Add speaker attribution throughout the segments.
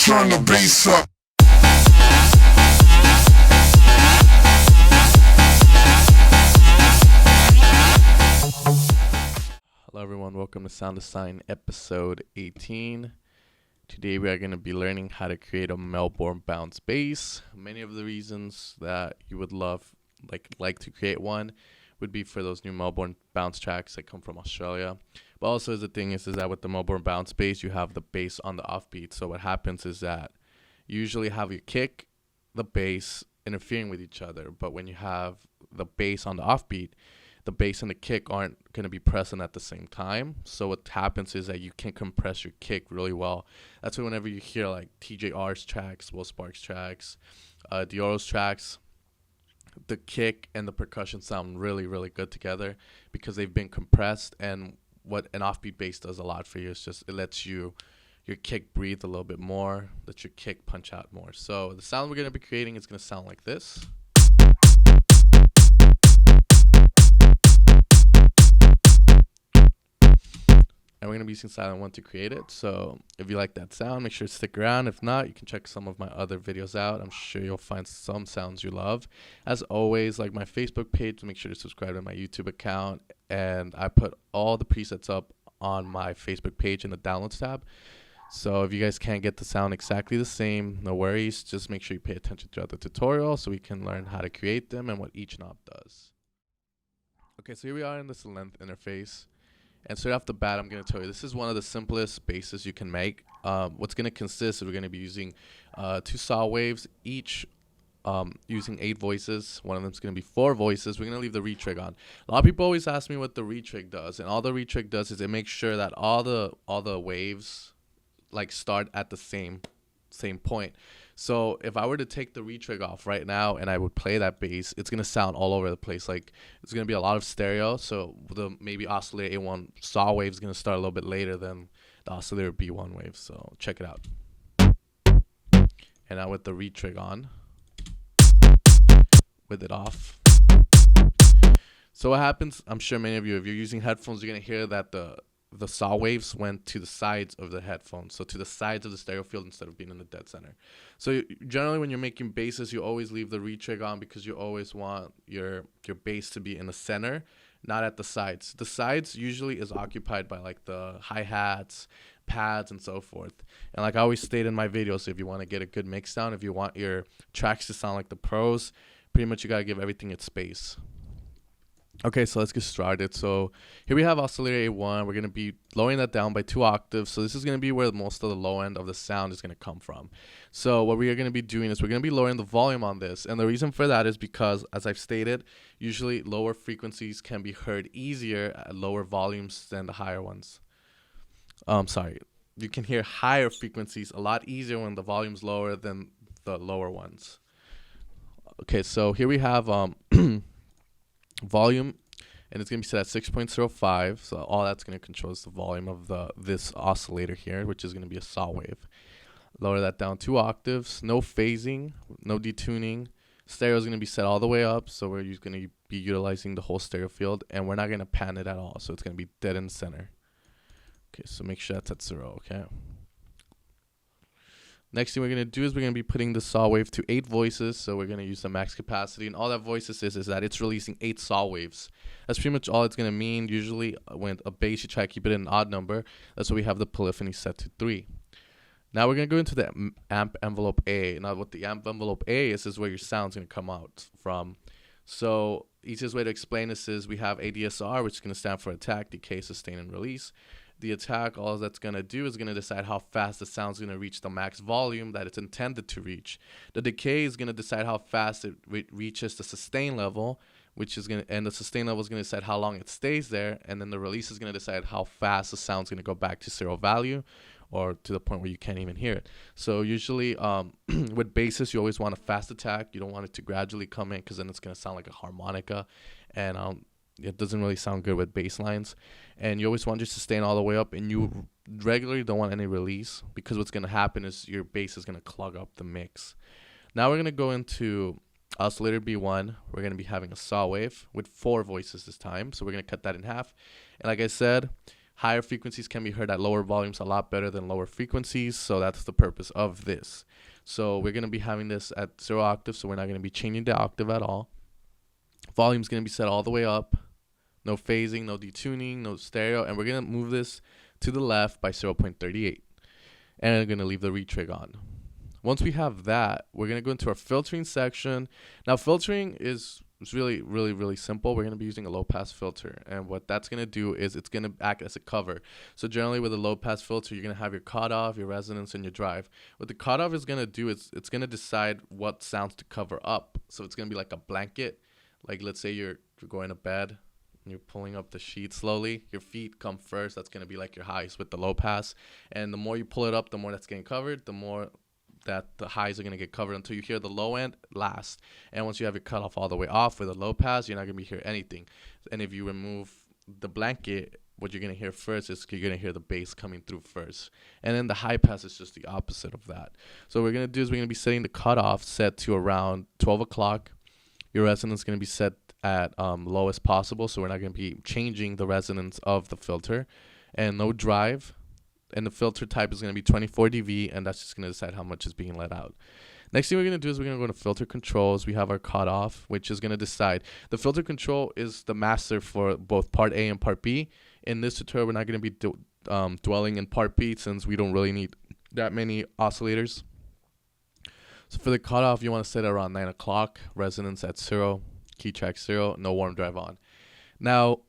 Speaker 1: turn the bass up.
Speaker 2: Hello everyone, welcome to Sound Design episode 18. Today we are going to be learning how to create a Melbourne bounce bass. Many of the reasons that you would like to create one would be for those new Melbourne bounce tracks that come from Australia. But also the thing is that with the Melbourne bounce bass, you have the bass on the offbeat. So what happens is that you usually have your kick, the bass interfering with each other. But when you have the bass on the offbeat, the bass and the kick aren't going to be present at the same time. So what happens is that you can compress your kick really well. That's why whenever you hear like TJR's tracks, SPARKS tracks, Deorro's tracks, the kick and the percussion sound really, really good together because they've been compressed. And what an offbeat bass does a lot for you is just it lets your kick breathe a little bit more, lets your kick punch out more. So the sound we're going to be creating is going to sound like this. And we're going to be using Silent 1 to create it. So if you like that sound, make sure to stick around. If not, you can check some of my other videos out. I'm sure you'll find some sounds you love. As always, like my Facebook page, make sure to subscribe to my YouTube account. And I put all the presets up on my Facebook page in the Downloads tab. So if you guys can't get the sound exactly the same, no worries. Just make sure you pay attention throughout the tutorial so we can learn how to create them and what each knob does. Okay, so here we are in this length interface. And straight off the bat, I'm going to tell you, this is one of the simplest basses you can make. What's going to consist is we're going to be using 2 saw waves, each using 8 voices. One of them is going to be 4 voices. We're going to leave the retrig on. A lot of people always ask me what the retrig does. And all the retrig does is it makes sure that all the waves like start at the same point. So if I were to take the retrig off right now and I would play that bass, it's going to sound all over the place. Like it's going to be a lot of stereo. So the maybe Oscillator A1 saw wave is going to start a little bit later than the Oscillator B1 wave. So check it out. And now with the retrig on, with it off. So what happens, I'm sure many of you, if you're using headphones, you're going to hear that the saw waves went to the sides of the headphones, so to the sides of the stereo field instead of being in the dead center. So generally when you're making basses, you always leave the retrig on because you always want your bass to be in the center, not at the sides. The sides usually is occupied by like the hi-hats, pads, and so forth. And like I always state in my videos, if you want to get a good mix down, if you want your tracks to sound like the pros, pretty much you got to give everything its space. Okay, so let's get started. So here we have Oscillator A1. We're going to be lowering that down by 2 octaves. So this is going to be where most of the low end of the sound is going to come from. So what we are going to be doing is we're going to be lowering the volume on this. And the reason for that is because, as I've stated, usually lower frequencies can be heard easier at lower volumes than the higher ones. You can hear higher frequencies a lot easier when the volume's lower than the lower ones. Okay, so here we have volume, and it's going to be set at 6.05. So all that's going to control is the volume of this oscillator here, which is going to be a saw wave. Lower that down 2 octaves. No phasing, no detuning. Stereo is going to be set all the way up, so we're going to be utilizing the whole stereo field, and we're not going to pan it at all, so it's going to be dead in the center. Okay, so make sure that's at 0. Okay. Next thing we're going to do is we're going to be putting the saw wave to 8 voices. So we're going to use the max capacity. And all that voices is that it's releasing 8 saw waves. That's pretty much all it's going to mean. Usually when a bass, you try to keep it in an odd number. That's why we have the polyphony set to 3. Now we're going to go into the amp envelope A. Now what the amp envelope A is where your sound's going to come out from. So easiest way to explain this is we have ADSR, which is going to stand for attack, decay, sustain, and release. The attack, all that's going to do is going to decide how fast the sound's going to reach the max volume that it's intended to reach. The decay is going to decide how fast it reaches the sustain level, and the sustain level is going to decide how long it stays there, and then the release is going to decide how fast the sound's going to go back to 0 value, or to the point where you can't even hear it. So usually with basses, you always want a fast attack. You don't want it to gradually come in because then it's going to sound like a harmonica, and it doesn't really sound good with bass lines. And you always want your sustain all the way up, and you regularly don't want any release because what's going to happen is your bass is going to clog up the mix. Now we're going to go into Oscillator B1. We're going to be having a saw wave with 4 voices this time. So we're going to cut that in half. And like I said, Higher frequencies can be heard at lower volumes a lot better than lower frequencies, so that's the purpose of this. So we're going to be having this at 0 octave, so we're not going to be changing the octave at all. Volume's going to be set all the way up. No phasing, no detuning, no stereo. And we're going to move this to the left by 0.38. And I'm going to leave the retrig on. Once we have that, we're going to go into our filtering section. Now, filtering is really, really, really simple. We're going to be using a low-pass filter. And what that's going to do is it's going to act as a cover. So generally with a low-pass filter, you're going to have your cutoff, your resonance, and your drive. What the cutoff is going to do is it's going to decide what sounds to cover up. So it's going to be like a blanket. Like let's say you're going to bed and you're pulling up the sheet slowly. Your feet come first. That's going to be like your highs with the low pass. And the more you pull it up, the more that's getting covered, the more that the highs are going to get covered until you hear the low end last. And once you have your cutoff all the way off with a low pass, you're not going to hear anything. And if you remove the blanket, what you're going to hear first is you're going to hear the bass coming through first. And then the high pass is just the opposite of that. So what we're going to do is we're going to be setting the cutoff set to around 12 o'clock. Your resonance is going to be set at lowest possible, so we're not going to be changing the resonance of the filter. And no drive. And the filter type is going to be 24 dB, and that's just going to decide how much is being let out. Next thing we're going to do is we're going to go to filter controls. We have our cutoff, which is going to decide. The filter control is the master for both part A and part B. In this tutorial, we're not going to be dwelling in part B since we don't really need that many oscillators. So for the cutoff, you want to set it around 9 o'clock, resonance at 0, key track 0, no warm drive on. Now,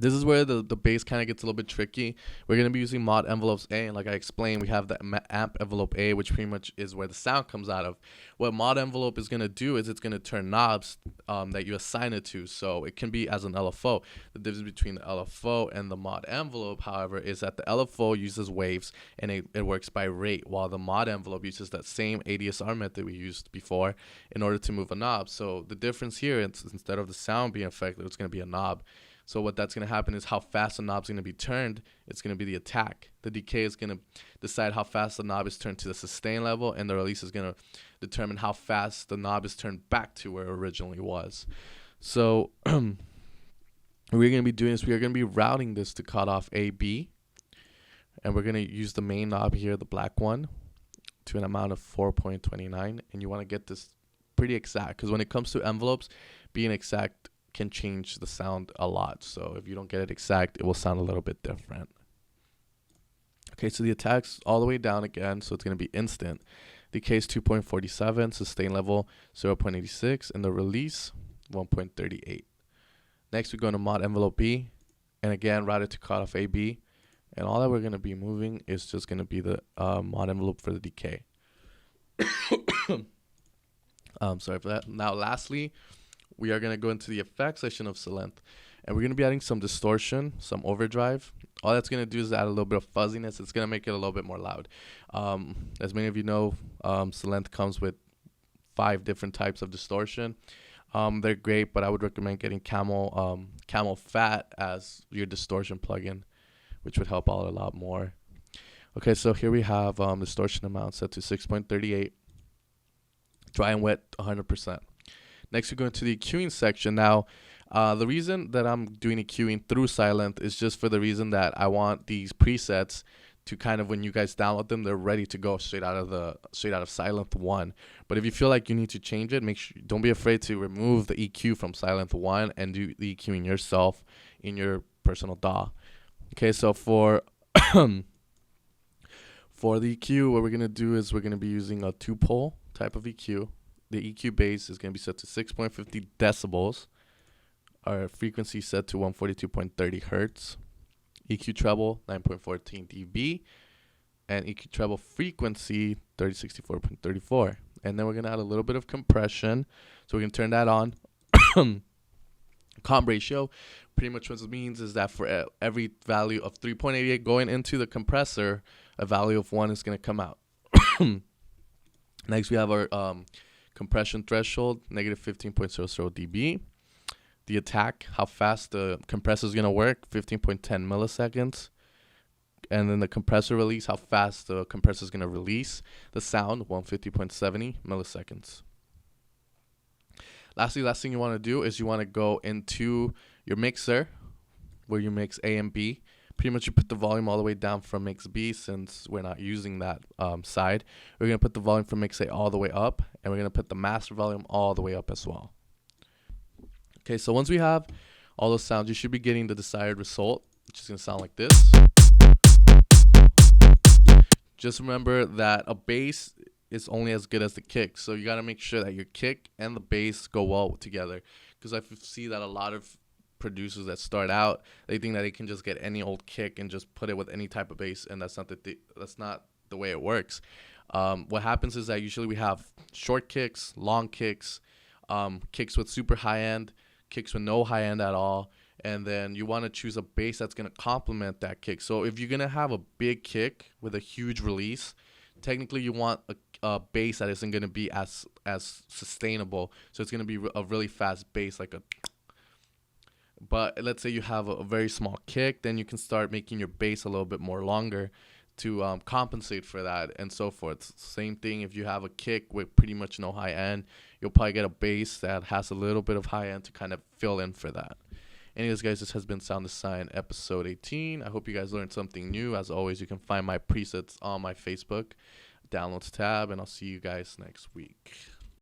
Speaker 2: this is where the bass kind of gets a little bit tricky. We're going to be using mod envelopes A, and like I explained, we have the amp envelope A, which pretty much is where the sound comes out of. What mod envelope is going to do is it's going to turn knobs that you assign it to, so it can be as an LFO. The difference between the LFO and the mod envelope, however, is that the LFO uses waves, and it works by rate, while the mod envelope uses that same ADSR method we used before in order to move a knob. So the difference here is instead of the sound being affected, it's going to be a knob. So what that's going to happen is how fast the knob's going to be turned. It's going to be the attack. The decay is going to decide how fast the knob is turned to the sustain level, and the release is going to determine how fast the knob is turned back to where it originally was. So what we're going to be doing is we're going to be routing this to cutoff AB, and we're going to use the main knob here, the black one, to an amount of 4.29, and you want to get this pretty exact, because when it comes to envelopes, being exact can change the sound a lot. So if you don't get it exact, it will sound a little bit different. Okay, so the attack's all the way down again, so it's going to be instant. Decay is 2.47, sustain level 0.86, and the release 1.38. Next, we go to mod envelope B, and again, route it to cutoff AB. And all that we're going to be moving is just going to be the mod envelope for the decay. Sorry for that. Now, lastly, we are going to go into the effects section of Silent, and we're going to be adding some distortion, some overdrive. All that's going to do is add a little bit of fuzziness. It's going to make it a little bit more loud. As many of you know, Silent comes with 5 different types of distortion. They're great, but I would recommend getting Camel Fat as your distortion plugin, which would help out a lot more. Okay, so here we have distortion amount set to 6.38. Dry and wet 100%. Next, we go into the EQing section. Now, the reason that I'm doing EQing through Silent is just for the reason that I want these presets to kind of, when you guys download them, they're ready to go straight out of Silent 1. But if you feel like you need to change it, don't be afraid to remove the EQ from Silent 1 and do the EQing yourself in your personal DAW. Okay, so for the EQ, what we're gonna do is we're gonna be using a 2-pole type of EQ. The EQ base is going to be set to 6.50 decibels. Our frequency set to 142.30 hertz. EQ treble 9.14 dB. And EQ treble frequency 3064.34. And then we're going to add a little bit of compression. So we can turn that on. Comp ratio, pretty much what it means is that for every value of 3.88 going into the compressor, a value of 1 is going to come out. Next, we have our compression threshold, negative 15.00 dB. The attack, how fast the compressor is going to work, 15.10 milliseconds. And then the compressor release, how fast the compressor is going to release the sound, 150.70 milliseconds. Last thing you want to do is you want to go into your mixer, where you mix A and B. Pretty much you put the volume all the way down from mix B, since we're not using that side. We're going to put the volume from mix A all the way up, and we're going to put the master volume all the way up as well. Okay, so once we have all those sounds, you should be getting the desired result, which is going to sound like this. Just remember that a bass is only as good as the kick, so you got to make sure that your kick and the bass go well together, because I see that a lot of producers that start out, they think that they can just get any old kick and just put it with any type of bass, and that's not the way it works. What happens is that usually we have short kicks, long kicks, kicks with super high end, kicks with no high end at all, and then you want to choose a bass that's going to complement that kick. So if you're going to have a big kick with a huge release, technically you want a bass that isn't going to be as sustainable. So it's going to be a really fast bass, like a. But let's say you have a very small kick, then you can start making your bass a little bit more longer to compensate for that, and so forth. Same thing if you have a kick with pretty much no high end, you'll probably get a bass that has a little bit of high end to kind of fill in for that. Anyways, guys, this has been Sound Design episode 18. I hope you guys learned something new. As always, you can find my presets on my Facebook downloads tab, and I'll see you guys next week.